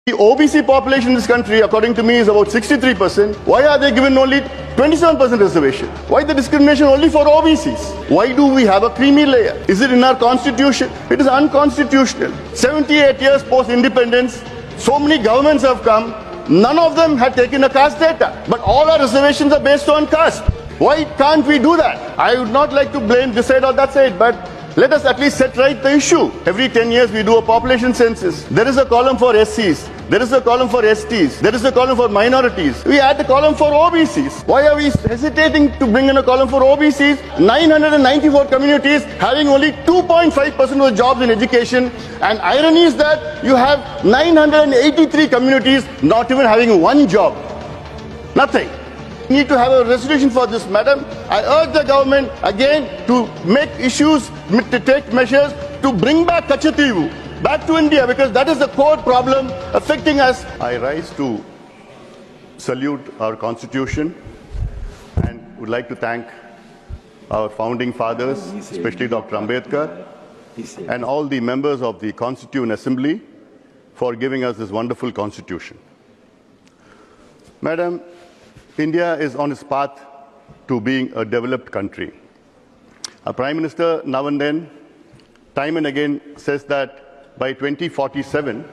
The OBC population in this country, according to me, is about 63%. Why are they given only 27% reservation? Why the discrimination only for OBCs? Why do we have a creamy layer? Is it in our constitution? It is unconstitutional. 78 years post-independence, so many governments have come. None of them had taken a caste data. But all our reservations are based on caste. Why can't we do that? I would not like to blame this side or that side, but let us at least set right the issue. Every 10 years we do a population census. There is a column for SCs. There is a column for STs. There is a column for minorities. We add the column for OBCs. Why are we hesitating to bring in a column for OBCs? 994 communities having only 2.5% of the jobs in education. And irony is that you have 983 communities not even having one job. Nothing. We need to have a resolution for this, madam. I urge the government again to make issues, to take measures to bring back Kachativu back to India, because that is the core problem affecting us. I rise to salute our constitution and would like to thank our founding fathers, especially Dr. Ambedkar, and all the members of the Constituent Assembly for giving us this wonderful constitution. Madam, India is on its path to being a developed country. Our Prime Minister now and then, time and again, says that by 2047,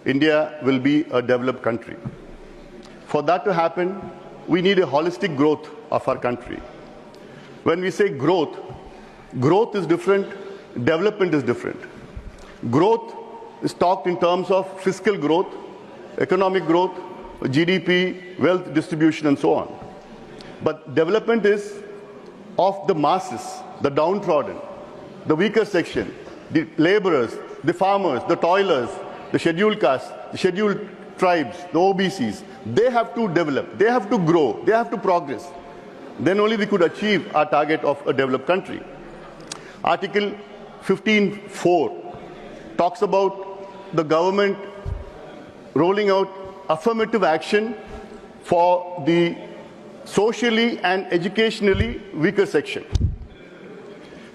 India will be a developed country. For that to happen, we need a holistic growth of our country. When we say growth, growth is different, development is different. Growth is talked in terms of fiscal growth, economic growth, GDP, wealth distribution, and so on. But development is of the masses, the downtrodden, the weaker section, the laborers, the farmers, the toilers, the scheduled castes, the scheduled tribes, the OBCs. They have to develop, they have to grow, they have to progress. Then only we could achieve our target of a developed country. Article 15(4) talks about the government rolling out affirmative action for the socially and educationally weaker section.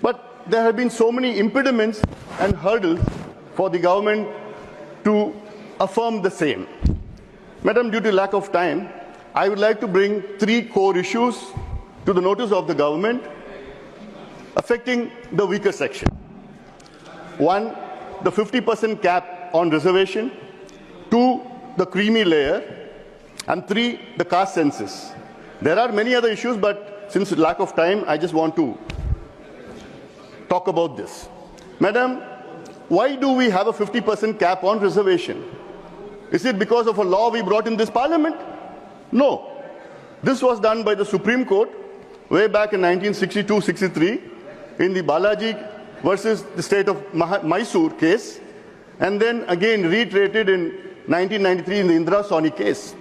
But there have been so many impediments and hurdles for the government to affirm the same. Madam, due to lack of time, I would like to bring three core issues to the notice of the government affecting the weaker section. One, the 50% cap on reservation. Two, the creamy layer. And three, the caste census. There are many other issues, but since lack of time, I just want to talk about this. Madam, why do we have a 50% cap on reservation? Is it because of a law we brought in this parliament? No. This was done by the Supreme Court way back in 1962-63 in the Balaji versus the state of Mysore case, and then again reiterated in 1993 in the Indira Sawhney case.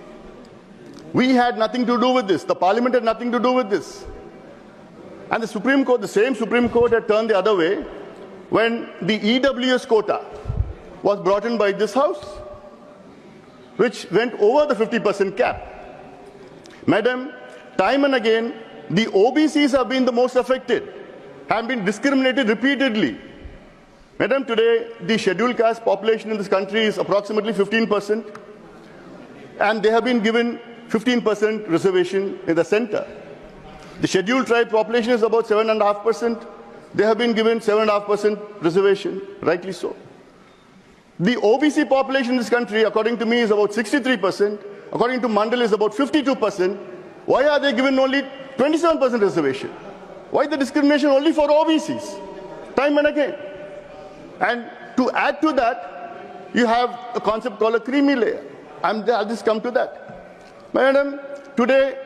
We had nothing to do with this. The parliament had nothing to do with this. And the Supreme Court, the same Supreme Court, had turned the other way when the EWS quota was brought in by this House, which went over the 50% cap. Madam, time and again, the OBCs have been the most affected, have been discriminated repeatedly. Madam, today, the scheduled caste population in this country is approximately 15%, and they have been given 15% reservation in the center. The scheduled tribe population is about 7.5%. They have been given 7.5% reservation, rightly so. The OBC population in this country, according to me, is about 63%. According to Mandal, is about 52%. Why are they given only 27% reservation? Why the discrimination only for OBCs? Time and again. And to add to that, you have a concept called a creamy layer. I'll just come to that. Madam, today,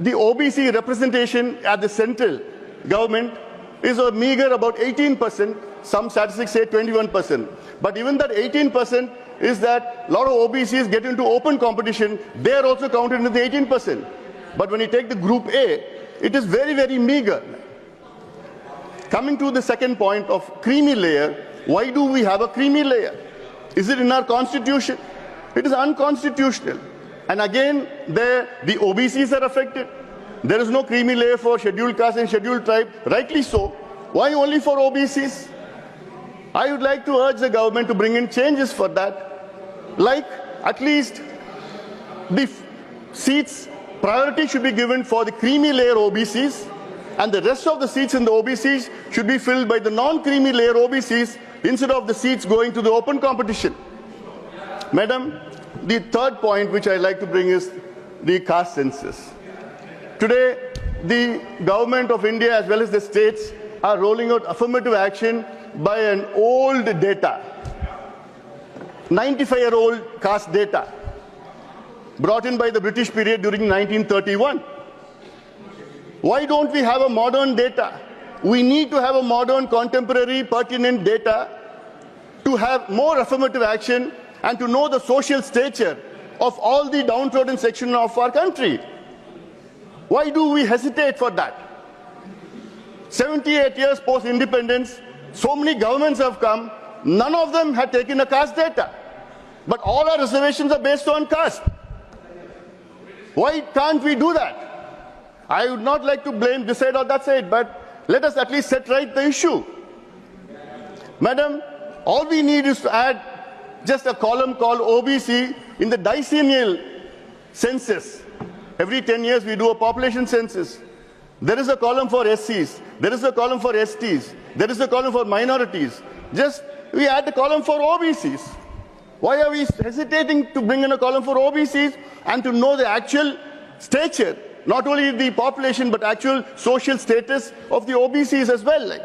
the OBC representation at the central government is a meager about 18%. Some statistics say 21%. But even that 18% is that a lot of OBCs get into open competition. They are also counted into the 18%. But when you take the Group A, it is very, very meager. Coming to the second point of creamy layer, why do we have a creamy layer? Is it in our constitution? It is unconstitutional. And again, the OBCs are affected. There is no creamy layer for scheduled caste and scheduled tribe. Rightly so. Why only for OBCs? I would like to urge the government to bring in changes for that. Like at least the seats, priority should be given for the creamy layer OBCs, and the rest of the seats in the OBCs should be filled by the non-creamy layer OBCs instead of the seats going to the open competition. Madam, the third point which I like to bring is the caste census. Today, the government of India as well as the states are rolling out affirmative action by an old data, 95-year-old caste data, brought in by the British period during 1931. Why don't we have a modern data? We need to have a modern, contemporary, pertinent data to have more affirmative action and to know the social stature of all the downtrodden sections of our country. Why do we hesitate for that? 78 years post-independence, so many governments have come, none of them had taken a caste data. But all our reservations are based on caste. Why can't we do that? I would not like to blame this side or that side, but let us at least set right the issue. Madam, all we need is to add just a column called OBC in the decennial census. Every 10 years we do a population census. There is a column for SCs, there is a column for STs, there is a column for minorities. Just we add a column for OBCs. Why are we hesitating to bring in a column for OBCs and to know the actual stature, not only the population but actual social status of the OBCs as well?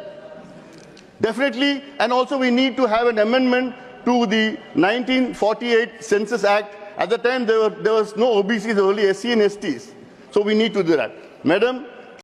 Definitely, and also we need to have an amendment to the 1948 Census Act. At the time there was no OBCs, only SC and STs. So we need to do that. Madam,